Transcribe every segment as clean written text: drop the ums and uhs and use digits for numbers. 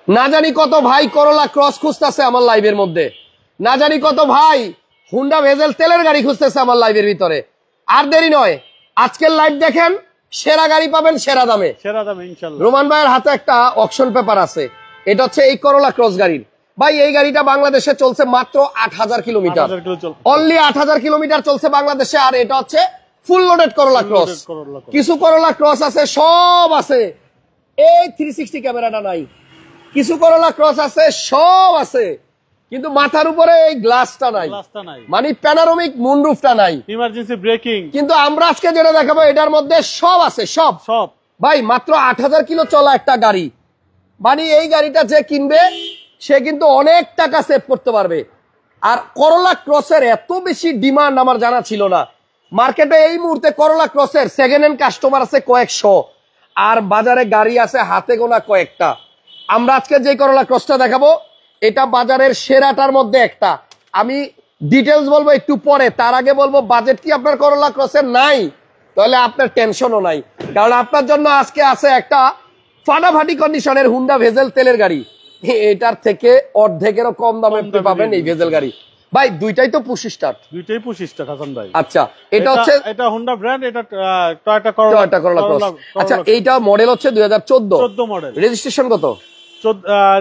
না জানি কত ভাই করোলা ক্রস খুঁজতেছে আমার লাইভের মধ্যে, না জানি কত ভাই হুন্ডা ভেজেল তেলের গাড়ি খুঁজতেছে আমার লাইভের ভিতরে। আর দেরি নয়, আজকের লাইভ দেখেন, সেরা গাড়ি পাবেন সেরা দামে, ইনশাআল্লাহ। রোমান ভাইয়ের হাতে একটা অকশন পেপার আছে, এটা হচ্ছে এই করোলা ক্রস গাড়ির। ভাই এই গাড়িটা বাংলাদেশে চলছে মাত্র ৮০০০ কিলোমিটার, অনলি ৮০০০ কিলোমিটার চলছে বাংলাদেশে। আর এটা হচ্ছে ফুল লোডেড করোলা ক্রস। কিছু করোলা ক্রস আছে, সব আছে, এই 360 ক্যামেরাটা নাই। কিছু করোলা ক্রস আছে, সব আছে, কিন্তু মাথার উপরে এই গ্লাসটা নাই, মানে প্যানোরামিক মুনরুফটা নাই, ইমার্জেন্সি ব্রেকিং। কিন্তু আমরা আজকে যেটা দেখাবো এটার মধ্যে সব আছে, সব সব। ভাই মাত্র ৮০০০ কিলো চলা একটা গাড়ি, মানে এই গাড়িটা যে কিনবে সে কিন্তু অনেক টাকা সেভ করতে পারবে। আর করোলা ক্রসের এত বেশি ডিমান্ড আমার জানা ছিল না। মার্কেটে এই মুহূর্তে করোলা ক্রসের সেকেন্ড হ্যান্ড কাস্টমার আছে কয়েকশো, আর বাজারে গাড়ি আছে হাতে গোনা কয়েকটা। আমরা আজকে যে করোলা ক্রসটা দেখাবো এটা বাজারের সেরাটার মধ্যে একটা। আমি ডিটেলস বলবো একটু পরে, তার আগে বলবো বাজেট কি আপনার করোলা ক্রসের নাই, তাহলে আপনার টেনশনও নাই, কারণ আপনার জন্য আজকে আছে একটা ফাটাফাটি কন্ডিশনের হুন্ডা ভেজেল তেলের গাড়ি। এটার থেকে অর্ধেকেরও কম দামে পাবেন এই ভেজেল গাড়ি। ভাই দুইটাই তো পুশ স্টার্ট, দুইটাই পুশ স্টার্ট হাসান ভাই। আচ্ছা এটা হচ্ছে এটা হোন্ডা ব্র্যান্ড, এটা টয়োটা করোলা ক্রস। আচ্ছা এইটা মডেল হচ্ছে 2014 মডেল। রেজিস্ট্রেশন কত?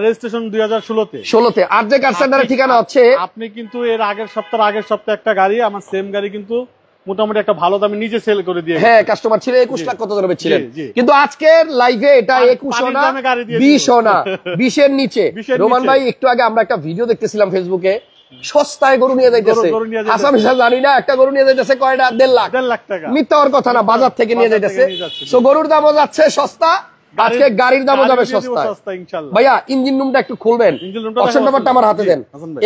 রেজিস্ট্রেশন 2016 আর যে কার সেন্টারের ঠিকানা হচ্ছে, আপনি কিন্তু এর আগের সপ্তাহে একটা গাড়ি, আমার সেম গাড়ি কিন্তু মোটামুটি একটা ভালো দামে নিজে সেল করে দিয়ে, হ্যাঁ কাস্টমার ছিল 21 লাখ কত দামে ছিলেন, কিন্তু আজকের লাইভে এটা 21 না 20 না 20 এর নিচে। রোমান ভাই একটু আগে আমরা একটা ভিডিও দেখতেছিলাম ফেসবুকে, সস্তায় গরু নিয়ে যাইতেছে, আসামি জানি না একটা গরু নিয়ে যাইতেছে কয়টা, 1.5 লাখ টাকা। মিথ্যার কথা না, বাজার থেকে নিয়ে যাইতেছে। সো গরুর দামও যাচ্ছে সস্তা, আজকে গাড়ির দামও যাবে সস্তা ইনশাআল্লাহ। ভাইয়া ইঞ্জিন রুমটা একটু খুলবেন, অকশন পেপারটা আমার হাতে দেন।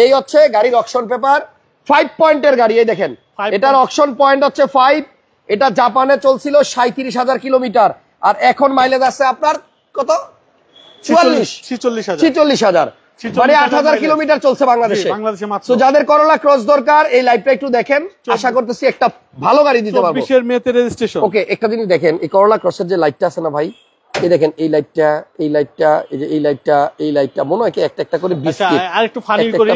এই হচ্ছে গাড়ির অকশন পেপার, 5 পয়েন্টের গাড়ি। এই দেখেন এটার অকশন পয়েন্ট হচ্ছে 5। এটা জাপানে চলছিল 37,000 কিলোমিটার, আর এখন মাইলেজ আছে আপনার কত? 46,000, মানে 8,000 কিলোমিটার চলছে বাংলাদেশে। তো যাদের করোলা ক্রস দরকার এই লাইভটা একটু দেখেন, আশা করতেছি একটা ভালো গাড়ি দিতে পারবো। 24 মেতে রেজিস্ট্রেশন। ওকে একটা জিনিস দেখেন, এই করোলা ক্রসের যে লাইটটা আছে না ভাই, এই দেখেন এই লাইটটা, এই লাইটটা, এই যে এই লাইটটা, এই লাইটটা মনে হয় কি একটা একটা করে বিস্কিট। আর একটু ফানি করি,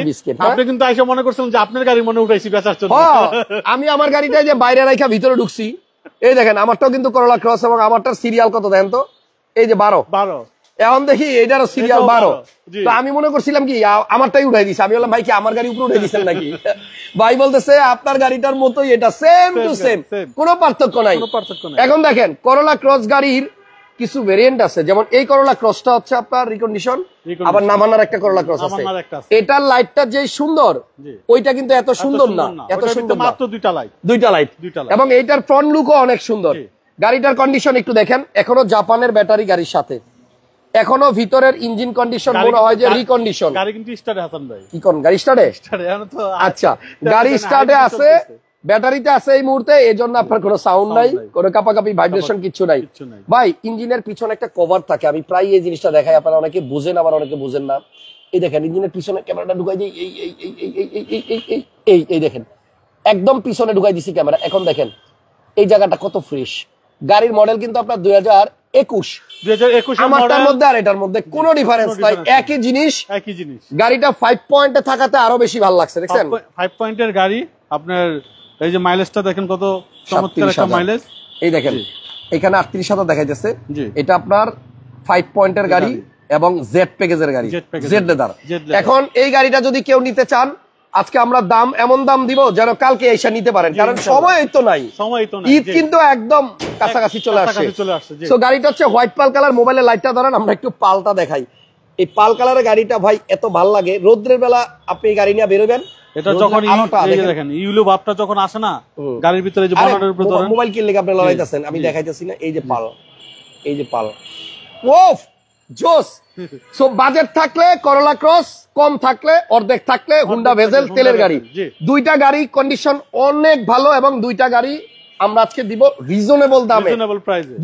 আপনি কিন্তু আইসা মনে করছিলেন যে আপনার গাড়ি মনে উঠাইছি বেচার জন্য। আমি আমার গাড়িটা যে বাইরে রাখা ভিতরে ঢুকছি। এই দেখেন আমারটাও কিন্তু করোলা ক্রস, এবং আমারটার সিরিয়াল কত দেখেন তো, এই যে 12। এখন দেখি এটারও সিরিয়াল 12। তো আমি মনে করছিলাম কি আমারটাই উঠাই দিছে, আমি বললাম ভাই কি আমার গাড়ি উপরে উঠে দিচ্ছেন নাকি? ভাই বলতেছে আপনার গাড়িটার মতোই এটা, সেম টু সেম, কোনো পার্থক্য নাই। এখন দেখেন করোলা ক্রস গাড়ির কিছু ভেরিয়েন্ট আছে, যেমন এই করোলা ক্রসটা হচ্ছে আপনার রিকন্ডিশন, আবার নামানার একটা করোলা ক্রস আছে। এটার লাইটটা যে সুন্দর, ওইটা কিন্তু এত সুন্দর না, এত সুন্দর মাত্র দুইটা লাইট, এবং এইটার ফ্রন্ট লুকও অনেক সুন্দর। গাড়িটার কন্ডিশন একটু দেখেন, এখনো জাপানের ব্যাটারি গাড়ির সাথে, এখনো ভিতরের ইঞ্জিন কন্ডিশন মনে হয় যে রিকন্ডিশন। গাড়ি কিন্তু স্টার্টে হাসান ভাই, কি কোন গাড়ি স্টার্টে? আচ্ছা গাড়ি স্টার্টে আছে, ব্যাটারিতে আছে এই মুহূর্তে, এই জন্য আপনার কোনো সাউন্ড নাই, কোনো কাপাকাপি ভাইব্রেশন কিচ্ছু নাই। ভাই ইঞ্জিনের পিছনে একটা কভার থাকে, আমি প্রায় এই জিনিসটা দেখাই, আপনারা অনেকে বুঝেন আবার অনেকে বুঝেন না। এই দেখেন ইঞ্জিনের পিছনে ক্যামেরাটা ঢুকাই দিই, এই দেখেন একদম পিছনে ঢুকাই দিছি ক্যামেরা। এখন দেখেন এই জায়গাটা কত ফ্রেশ। গাড়ির মডেল কিন্তু আপনার 2021। আমারটার মধ্যে আর এটার মধ্যে কোনো ডিফারেন্স নাই, একই জিনিস। গাড়িটা 5 পয়েন্টে থাকাতে আরো বেশি ভালো লাগছে। দেখছেন 5 পয়েন্টের গাড়ি, আপনার এই যে মাইলেজটা দেখেন কত চমৎকার একটা মাইলেজ। এই দেখেন এখানে 38,000 দেখাইতেছে, এটা আপনার 5 পয়েন্টের গাড়ি এবং জেড প্যাকেজের গাড়ি, জেড লেদার। এখন এই গাড়িটা যদি কেউ নিতে চান, আজকে আমরা দাম এমন দাম দিব যেন কালকে এসে নিতে পারেন, কারণ সময় তো নাই, ঈদ কিন্তু একদম কাছাকাছি চলে আসছে। তো গাড়িটা হচ্ছে হোয়াইট পাল কালার। মোবাইলে লাইটটা ধরেন, আমরা একটু পালটা দেখাই। এই পাল কালারের গাড়িটা ভাই এত ভাল লাগে, রোদ্রের বেলা আপনি এই গাড়ি নিয়ে বেরোবেন, এটা যখন দেখেন ইউলো ভাবটা যখন আসে না গাড়ির ভিতরে, যে বর্ডারের উপরে ধরেন মোবাইল কিনলে আপনি লড়াইতেছেন, আমি দেখাইতেছি না, এই যে পাল, এই যে পাল, ওফ জোস। সো বাজেট থাকলে করোলা ক্রস, কম থাকলে অর্ধেক থাকলে হুন্ডা ভেজেল তেলের গাড়ি। দুইটা গাড়ি কন্ডিশন অনেক ভালো, এবং দুইটা গাড়ি আমরা আজকে দিব রিজনেবল দামে।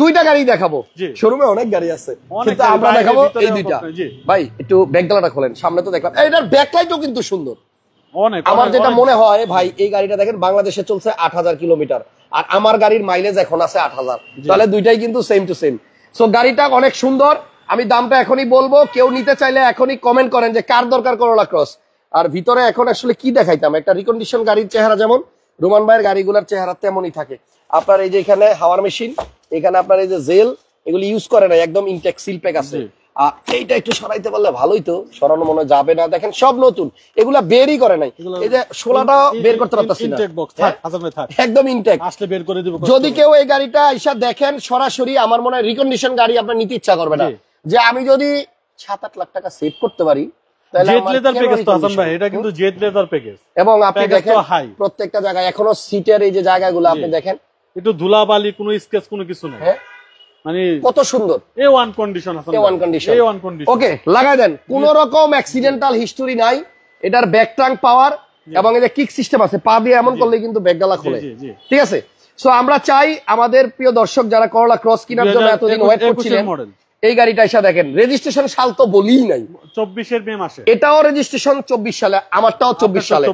দুইটা গাড়ি দেখাবো, শোরুমে অনেক গাড়ি আছে, কিন্তু আমরা দেখাবো এই দুইটা। ভাই একটু ব্যাকডালাটা খোলেন, সামনে তো দেখলাম এটার ব্যাকলাইটও কিন্তু সুন্দর। আমার যেটা মনে হয় ভাই, এই গাড়িটা দেখেন বাংলাদেশে চলছে 8,000 কিলোমিটার, আর আমার গাড়ির মাইলেজ এখন আছে 8,000, তাহলে দুইটাই কিন্তু সেম টু সেম। সো গাড়িটা অনেক সুন্দর। আমি দামটা এখনই বলবো, কেউ নিতে চাইলে এখনই কমেন্ট করেন যে কার দরকার করোলা ক্রস। আর ভিতরে এখন আসলে কি দেখাইতাম, একটা রিকন্ডিশন গাড়ির চেহারা যেমন রোমান ভাইয়ের গাড়িগুলোর চেহারা তেমনই থাকে। আপনার এই যে এখানে হাওয়ার মেশিন, এখানে আপনার এই যে জেল, এগুলি ইউজ করে না, একদম ইনটেক সিল প্যাক আছে। এইটা একটু সরাইতে পারলে ভালোই তো, সরানো মনে যাবে না, দেখেন সব নতুন, এগুলা বেরই করে নাই। এই যে শোলাটা বের করতে পারতেছি না, একদম ইনটেক, আসলে বের করে দিব। যদি কেউ এই গাড়িটা আইসা দেখেন সরাসরি, আমার মনে হয় রিকন্ডিশন গাড়ি আপনার নিতে ইচ্ছা করবে না, যে আমি যদি 7-8 লাখ টাকা সেভ করতে পারি। এবং আপনি দেখেন প্রত্যেকটা জায়গায় এখনো সিটের এই যে জায়গাগুলো আপনি দেখেন একটু ধুলাবালি, কোনো স্কেচ, কোনো কিছু নাই, মানে কত সুন্দর A1 কন্ডিশন আছে, A1 কন্ডিশন। ওকে, লাগাই দেন, কোন রকম অ্যাক্সিডেন্টাল হিস্টোরি নাই। এটার ব্যাক ট্রাঙ্ক পাওয়ার এবং এই যে কিক সিস্টেম আছে, পা দিয়ে এমন করলে কিন্তু ব্যাকডালা খোলে, ঠিক আছে। সো আমরা চাই আমাদের প্রিয় দর্শক যারা করোলা ক্রস কেনার জন্য এতদিন ওয়েট করছিলেন, এই গাড়িটা এসে দেখেন, রেজিস্ট্রেশন সাল তো বলিই নাই, 24 মে মাসে, এটাও রেজিস্ট্রেশন 24 সালে, আমারটাও 24 সালে,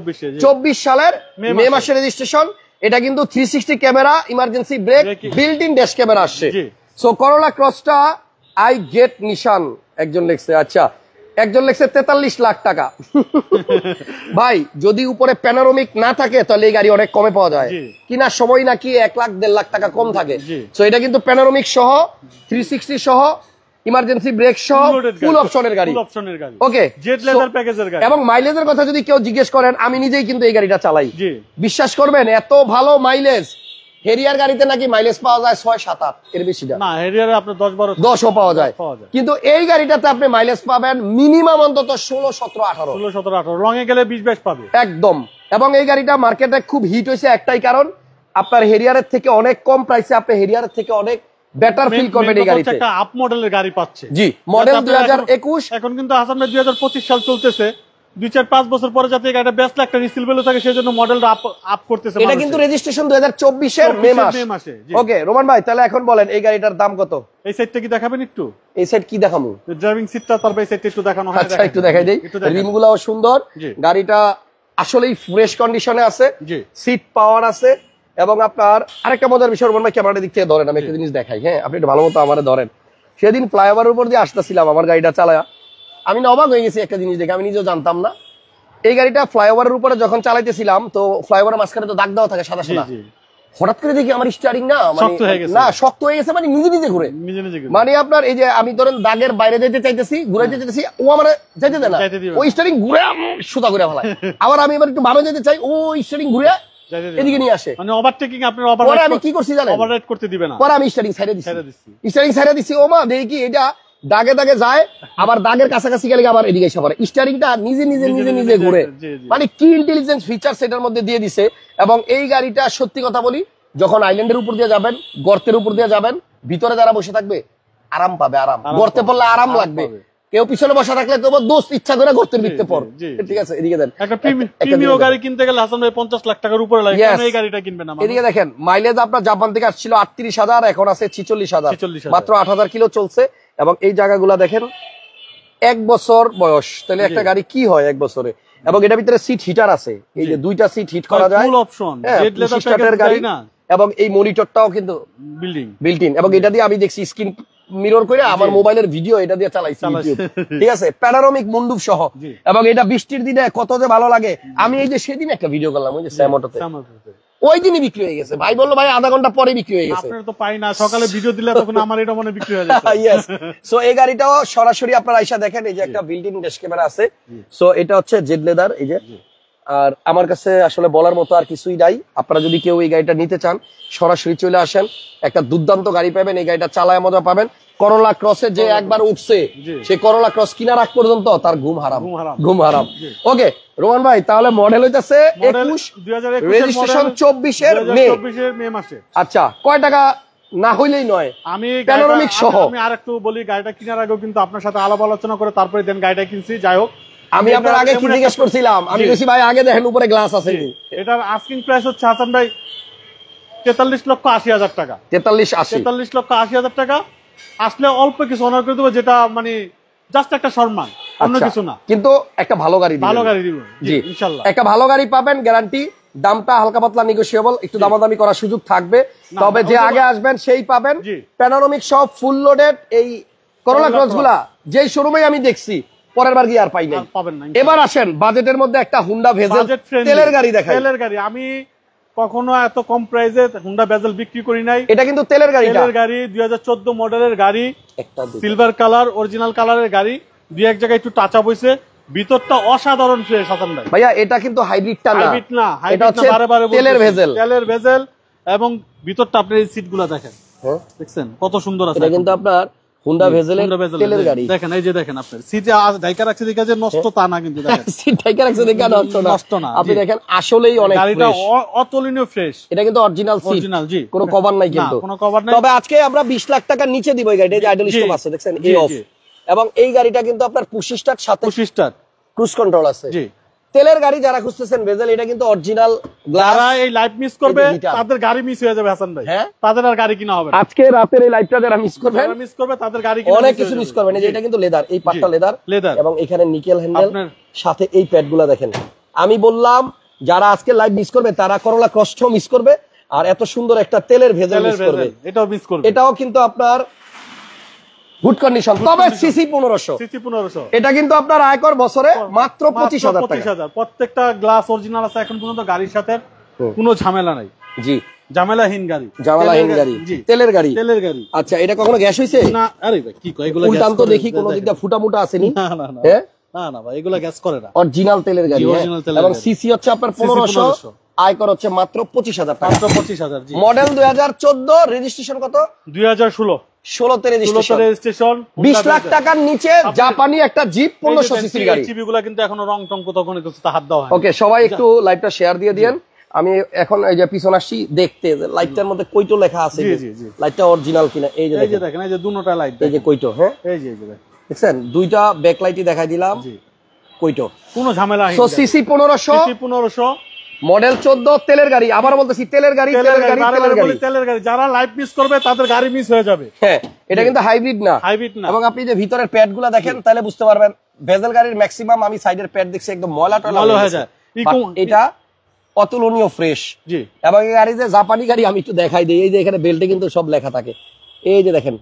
24 সালের মে মাসে রেজিস্ট্রেশন। এটা কিন্তু 360 camera, emergency break, built in dash camera আসছে। সো করোলা ক্রসটা আই গেট নিশান একজন লিখছে, আচ্ছা একজন লিখছে 43 লাখ টাকা। ভাই যদি উপরে প্যানোরামিক না থাকে তাহলে এই গাড়ি অনেক কমে পাওয়া যায়, কিনার সময় নাকি 1 লাখ 1.5 লাখ টাকা কম থাকে। সো এটা কিন্তু প্যানোরামিক সহ, 360 সহ, ইমার্জেন্সি ব্রেক সহ, ফুল অপশনের গাড়ি। ওকে, জেট লেদার প্যাকেজের গাড়ি। এবং মাইলেজের কথা যদি কেউ জিজ্ঞেস করেন, আমি নিজেই কিন্তু এই গাড়িটা চালাই, বিশ্বাস করবেন এত ভালো মাইলেজ। হেরিয়ার গাড়িতে নাকি মাইলেজ পাওয়া যায় 6-7-8, এর বেশি না, হেরিয়ারে আপনার 10-12-10ও পাওয়া যায়, কিন্তু এই গাড়িটাতে আপনি মাইলেজ পাবেন মিনিমাম অন্তত 16-17-18, রঙে গেলে 20-22 পাবে একদম। এবং এই গাড়িটা মার্কেটে খুব হিট হয়েছে একটাই কারণ, আপনার হেরিয়ারের থেকে অনেক কম প্রাইসে আপনি হেরিয়ারের থেকে অনেক বেটার ফিল করবেন এই গাড়িতে। একটা আপ মডেলের গাড়ি পাচ্ছে, জি মডেল 2021, এখন কিন্তু হাসান ভাই 2025 সাল চলতেছে, 2-4-5 বছর পরে যাতে গাড়িটা বেস্ট একটা রিসেল ভ্যালু থাকে সেজন্য মডেলটা আপ করতেছে। এটা কিন্তু রেজিস্ট্রেশন 2024 এর মে মাসে। ওকে রোমান ভাই, তাহলে এখন বলেন এই গাড়িটার দাম কত? এই সাইডটা কি দেখাবেন একটু? এই সাইড কি দেখামু? ড্রাইভিং সিটটা তারপর এই সাইডটা একটু দেখানো হয়। আচ্ছা একটু দেখাই দেই, রিমগুলোও সুন্দর, গাড়িটা আসলেই ফ্রেশ কন্ডিশনে আছে, সিট পাওয়ার আছে। এবং আপনার আরেকটা মজার বিষয় রোমান ভাই, ক্যামেরার দিক থেকে ধরেন, আমি একটা জিনিস দেখাই, হ্যাঁ আপনি একটু ভালো মতো আমারে ধরেন। সেদিন ফ্লাইওভারের উপর দিয়ে আসতেছিলাম আমার গাড়িটা চালায়া, আমি না অবাক হয়ে গেছি একটা জিনিস দেখে, আমি নিজেও জানতাম না। এই গাড়িটা ফ্লাইওভারের উপরে যখন চালাইতেছিলাম, তো ফ্লাইওভারের মাঝখানে তো দাগ দেওয়া থাকে সাদা সাদা, হঠাৎ করে দেখি আমার স্টিয়ারিং না শক্ত হয়ে গেছে, মানে নিজে নিজে ঘুরে, মানে আপনার এই যে আমি ধরেন দাগের বাইরে যেতে চাইতেছি, ঘুরে যেতে চাইছি, ও আমার যাইতে দেয় না, ওই স্টিয়ারিং ঘুরে সুতা ঘুরে ফেলায়। আবার আমি এবার একটু বামে যেতে চাই, ও স্টিয়ারিং ঘুরে এদিকে নিয়ে আসে, মানে ওভারটেকিং আপনার পরে আমি কি করছি জানেন, ওভাররাইড করতে দিবে না, পরে আমি স্টিয়ারিং সাইডে দিছি, ও মা দেখি কি এটা দাগে দাগে যায়, আবার দাগের কাছাকাছি গেলে আবার এদিকে এসে পড়ে, স্টিয়ারিংটা নিজে নিজে নিজে নিজে ঘুরে, মানে কি ইন্টেলিজেন্স ফিচার সেটার মধ্যে দিয়ে দিছে। এবং এই গাড়িটা সত্যি কথা বলি, যখন আইল্যান্ডের উপর দিয়ে যাবেন, গর্তের উপর দিয়ে যাবেন, ভিতরে যারা বসে থাকবে আরাম পাবে, আরাম, গর্তে পড়লে আরাম লাগবে, কেউ পিছনে বসা থাকলে তোমার দোস্ত ইচ্ছা করে গর্তের ভিতরে পড়, ঠিক আছে। এদিকে দেন, একটা প্রিমিয়াম গাড়ি কিনতে গেলে হাসান ভাই 50 লাখ টাকার উপরে লাগে, এই গাড়িটা কিনবে না। এদিকে দেখেন মাইলেজ আপনার জাপান থেকে আসছিল 38,000, এখন আছে 46,000, মাত্র 8,000 কিলো চলছে। এবং এই জায়গাগুলা দেখেন, 1 বছর বয়স, তাহলে একটা গাড়ি কি হয় 1 বছরে। এবং এটার ভিতরে সিট হিটার আছে, এই যে 2টা সিট হিট করা যায়, ফুল অপশন, জেট লেদার প্যাকেজের গাড়ি না। এবং এই মনিটরটাও কিন্তু বিল্ট ইন, এবং এটা দিয়ে আমি দেখছি স্ক্রিন মিরর করে আমার মোবাইলের ভিডিও এটা দিয়ে চালাইছি ইউটিউব, ঠিক আছে, প্যানোরামিক মুন্ডুপ সহ। এবং এটা বৃষ্টির দিনে কত যে ভালো লাগে। আমি এই যে সেদিন একটা ভিডিও করলাম ওই যে স্যামোটোতে, ওই দিনই বিক্রি হয়ে গেছে, ভাই বললো ভাই আধা ঘন্টা পরে বিক্রি হয়ে গেছে, আপনারা তো পাই না, সকালে ভিডিও দিলে তখন আমার এটা মনে বিক্রি হয়ে যাচ্ছে। ইয়েস, সো এই গাড়িটাও সরাসরি আপনারা আইসা দেখেন, এই যে একটা বিল্ট ইন ড্যাশ ক্যামেরা আছে। সো এটা হচ্ছে জেড লেদার, এই যে। আর আমার কাছে আসলে বলার মতো আর কিছুই নাই, আপনারা যদি কেউ এই গাড়িটা নিতে চান সরাসরি চলে আসেন, একটা দুর্দান্ত গাড়ি পাবেন, এই গাড়িটা চালায় মজা পাবেন। করোলা ক্রসে যে একবার উঠছে, সে করোলা ক্রস কিনার আগ পর্যন্ত তার ঘুম হারাম। ওকে রোমান ভাই, তাহলে মডেল হইতাছে 21, রেজিস্ট্রেশন 24 এর মে মাসে। আচ্ছা, কয় টাকা না হইলেই নয়, আমি প্যানোরামিক সহ। আমি আরেকটু বলি, গাড়িটা কেনার আগেও কিন্তু আপনার সাথে আলাপ আলোচনা করে তারপরে দেন গাড়িটা কিনছি। যাই হোক, আমি আপনার আগে কি জিজ্ঞেস করছিলাম, আমি বলছি ভাই আগে দেখেন উপরে গ্লাস আছে। এটার আস্কিং প্রাইস হচ্ছে হাসান ভাই 43,80,000 টাকা। 43,80,000 টাকা। আসলে অল্প কিছু অনার করে দেবো, যেটা মানে জাস্ট একটা সম্মান, অন্য কিছু না, কিন্তু একটা ভালো গাড়ি দিব। জি ইনশাআল্লাহ একটা ভালো গাড়ি পাবেন, গ্যারান্টি। দামটা হালকা পাতলা নেগোশিয়েবল, একটু দামাদামি করার সুযোগ থাকবে, তবে যে আগে আসবেন সেই পাবেন। প্যানোরামিক সব ফুল লোডেড এই করোলা ক্রস গুলা যেই শোরুমে আমি দেখছি পরের বার গিয়ে আর পাই নাই। এবার আসেন বাজেটের মধ্যে একটা হুন্ডা ভেজেল তেলের গাড়ি দেখাই। তেলের গাড়ি আমি কখনো এত কম প্রাইসে হুন্ডা ভেজেল বিক্রি করি নাই। এটা কিন্তু তেলের গাড়ি, 2014 মডেলের গাড়ি, সিলভার কালার, অরিজিনাল কালারের গাড়ি, দুই এক জায়গায় একটু টাচ আপ হইছে, ভিতরটা অসাধারণ ফ্রেশ হাসান ভাই। ভাইয়া এটা কিন্তু হাইব্রিডটা না, এটা হচ্ছে তেলের ভেজেল এবং ভিতরটা আপনি এই সিটগুলো দেখেন, দেখছেন কত সুন্দর আছে। এটা কিন্তু আপনার হুন্ডা ভেজেলের তেলের গাড়ি। দেখেন এই যে দেখেন আপনার সিটে ঢাইকা রাখছে দেখে যে নষ্ট তা না, কিন্তু দেখেন সিট ঢাইকা রাখছে দেখে নষ্ট না। আপনি দেখেন আসলেই অনেক গাড়িটা অতুলনীয় ফ্রেশ। এটা কিন্তু অরিজিনাল সিট, জি, কোনো কভার নাই কিন্তু, কোনো কভার নাই। তবে আজকে আমরা 20 লাখ টাকার নিচে দিব এই গাড়িটা। এই যে আইডল স্টপ আছে দেখছেন, এই অফ, এবং এই গাড়িটা কিন্তু আপনার পুশ স্টার্ট সাথে ক্রুজ কন্ট্রোল আছে। জি, তেলের গাড়ি যারা খুঁজতেছেন ভেজেল, এটা কিন্তু অরিজিনাল গ্লাস। যারা এই লাইভ মিস করবে তাদের গাড়ি মিস হয়ে যাবে হাসান ভাই, তাদের আর গাড়ি কিনা হবে না। আজকে রাতের এই লাইভটা যারা মিস করবে তাদের গাড়ি কিনা অনেক কিছু মিস করবেন। এই যে এটা কিন্তু লেদার, এই পাটটা লেদার এবং এখানে নিকেল হ্যান্ডেল, সাথে এই প্যাডগুলো দেখেন। আমি বললাম যারা আজকে লাইভ মিস করবে তারা করোলা ক্রসটাও মিস করবে, আর এত সুন্দর একটা তেলের ভেজেল মিস করবে, এটাও মিস করবে। এটাও কিন্তু আপনার গুড কন্ডিশন, তবে সিসি 1500। এটা কিন্তু আপনার আয়কর বছরে মাত্র 25,000 টাকা। প্রত্যেকটা গ্লাস অরিজিনাল আছে এখন পর্যন্ত, গাড়ির সাথে কোনো ঝামেলা নাই। জি, ঝামেলাহীন গাড়ি, তেলের গাড়ি। আচ্ছা, এটা কখনো গ্যাস হইছে না? আরে ভাই কি কয়, এগুলো উল্টান তো দেখি কোন দিকটা ফুটা মুটা আসেনি। না না ভাই, এগুলো গ্যাস করে না, অরিজিনাল তেলের গাড়ি। এবং সিসি হচ্ছে আপনার 1500, আয়কর হচ্ছে মাত্র 25,000 টাকা। মাত্র 25,000। জি, মডেল 2014, রেজিস্ট্রেশন কত? 2016 রেজিস্ট্রেশন। 20 লাখ টাকার নিচে জাপানি একটা জিপ 1500 সিসির গাড়ি। জিপিগুলো কিন্তু এখনো রং টং কোথাও কোনো কিছু হাত দেওয়া হয়। ওকে, সবাই একটু লাইভটা শেয়ার দিয়ে দিয়েন। আমি এখন এই যে পিছন আসছি দেখতে, লাইটটার মধ্যে কইটো লেখা আছে, লাইটটা অরিজিনাল কিনা। এই যে দেখেন, এই যে দুটোটা লাইট, এই যে কইটো, হ্যাঁ এই যে দেখছেন, দুইটা ব্যাক লাইটই দেখাই দিলাম, কইটো, কোনো ঝামেলা নেই। সো সিসি 1500, মডেল 14, তেলের গাড়ি। আবার বলতেছি তেলের গাড়ি। যারা লাইভ মিস করবে তাদের গাড়ি মিস হয়ে যাবে। হ্যাঁ, এটা কিন্তু হাইব্রিড না। এবং আপনি যে ভিতরের প্যাড গুলা দেখেন তাহলে বুঝতে পারবেন, ভেজেল গাড়ির ম্যাক্সিমাম আমি সাইডের প্যাড দেখছি একদম ময়লা হয়ে যায়, এটা অতুলনীয় ফ্রেশ। এবং এই গাড়ি যে জাপানি গাড়ি, আমি একটু দেখাই দিই। এই যে এখানে বেল্টে কিন্তু সব লেখা থাকে, এই যে দেখেন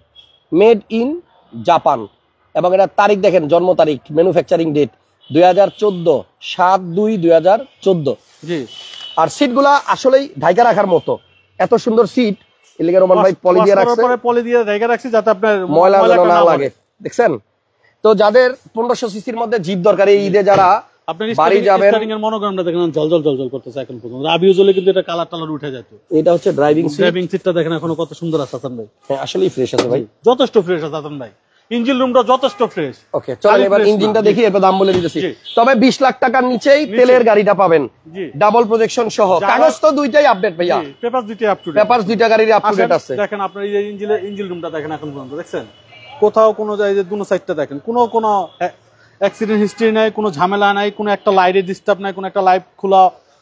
মেড ইন জাপান, এবং এটা তারিখ দেখেন, জন্ম তারিখ, ম্যানুফ্যাকচারিং ডেট 2014, 7/2/2014। আর সিট গুলা আসলেই ঢাইকা রাখার মতো, এত সুন্দর সিট। এলিগা রোমান ভাই পলি দিয়ে রাখছে যাতে আপনার ময়লা না লাগে, দেখছেন। তো যাদের 1500 সিসির মধ্যে জিপ দরকার, এই ঈদে যারা বাড়ি যাবেন, মনোগ্রামটা দেখেন জল করতেছে এখন পর্যন্ত, আবিও জ্বলে কিন্তু এটা কালার টালার উঠে যেত। এটা হচ্ছে ড্রাইভিং সিটটা দেখেন এখনো কত সুন্দর আছে হাসান ভাই। হ্যাঁ, আসলেই ফ্রেশ আছে ভাই, যথেষ্ট ফ্রেশ আছে হাসান ভাই। ইঞ্জিন রুমটা যথেষ্ট ফ্রেশ। ওকে, চলেন এবার ইঞ্জিনটা দেখি, এরপর দাম বলে দিতেছি। তবে 20 লাখ টাকার নিচেই তেলের গাড়িটা পাবেন, ডাবল প্রজেকশন সহ। কাগজ তো দুইটাই আপডেট ভাইয়া, পেপারস দুইটা গাড়ির আপ টু ডেট আছে। দেখেন আপনার এই যে ইঞ্জিন রুমটা দেখেন এখন পর্যন্ত, দেখছেন কোথাও কোনো জায়গায়, যে দুনো সাইডটা দেখেন, কোনো অ্যাক্সিডেন্ট হিস্ট্রি নাই, কোনো ঝামেলা নাই, কোনো একটা লাইটের ডিস্টার্ব নাই, কোনো একটা লাইট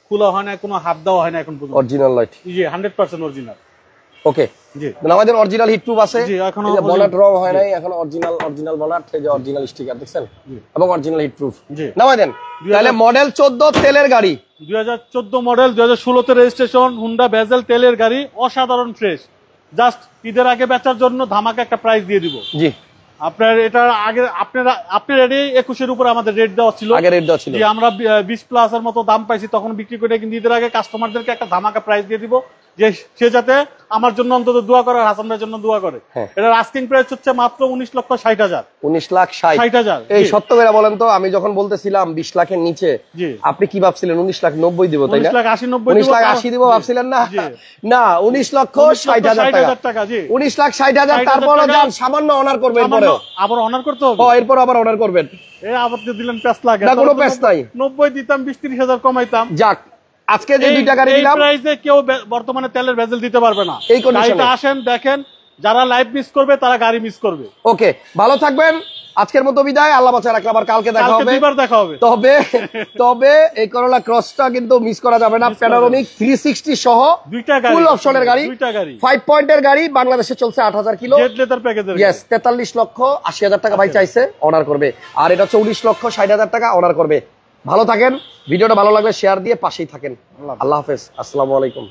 খোলা হয় না, কোনো হাত দেওয়া হয় না এখন পর্যন্ত। অরিজিনাল লাইট, জি 100% অরিজিনাল। ওকে, জি, আমাদের অরিজিনাল হিট প্রুফ আছে, এই যে বনাট রং হয় নাই, এখন অরিজিনাল বনাট, এই যে অরিজিনাল স্টিকার দেখছেন, এবং অরিজিনাল হিট প্রুফ। নামাই দেন তাহলে। মডেল 14, তেলের গাড়ি, 2014 মডেল, 2016 তে রেজিস্ট্রেশন, হুন্ডা ভেজেল তেলের গাড়ি, অসাধারণ ফ্রেশ। জাস্ট ঈদের আগে বেচার জন্য ধামাকা একটা প্রাইস দিয়ে দিব। জি, আপনার এটার আগে আপনার রেডি 21 উপর আমাদের রেট দেওয়া ছিল, যে আমরা 20+ এর মতো দাম পাইছি, তখন বিক্রি করে কিন্তু ঈদের আগে কাস্টমারদেরকে একটা ধামাকা প্রাইস দিয়ে দিব, যে সে যাতে আমার জন্য অন্তত দোয়া করে, হাসান ভাইয়ের জন্য দোয়া করে। এটার আস্কিং প্রাইস হচ্ছে মাত্র 19,60,000। 19,60,000। এই সত্য করে বলেন তো, আমি যখন বলতেছিলাম 20 লাখের নিচে, আপনি কি ভাবছিলেন 19,90,000 দিব? তাই না, 19,80,000 দিব ভাবছিলেন না? না, 19,60,000 টাকা। 19,60,000। তারপর যান সামান্য অনার করবেন, আবার অনার করতে হবে, এরপর আবার অনার করবেন। আবার দিলেন প্যাস লাগে না, কোনো প্যাস নাই। 90 দিতাম, 20-30,000 কমাইতাম। যাক, আজকে যে দুইটা গাড়ি দিলাম, এই প্রাইসে কেউ বর্তমানে তেলের ভেজেল দিতে পারবে না। এই কন্ডিশনে আসেন, দেখেন, যারা লাইভ মিস করবে তারা গাড়ি মিস করবে। ওকে, ভালো থাকবেন, আজকের মতো বিদায়, আল্লাহ বাঁচায় রাখলে আবার কালকে দেখা হবে। তবে এই করোলা ক্রসটা কিন্তু মিস করা যাবে না। প্যানোরামিক 360 সহ দুইটা গাড়ি, ফুল অপশনের গাড়ি, 5 পয়েন্টের গাড়ি, বাংলাদেশে চলছে 8,000 কিলো, জেড লেদার প্যাকেজের। ইয়েস, 43,80,000 টাকা ভাই চাইছে, অনার করবে। আর এটা 19,60,000 টাকা, অনার করবে। ভালো থাকেন, ভিডিওটা ভালো লাগলে শেয়ার দিয়ে পাশেই থাকেন। আল্লাহ হাফেজ, আসসালামু আলাইকুম।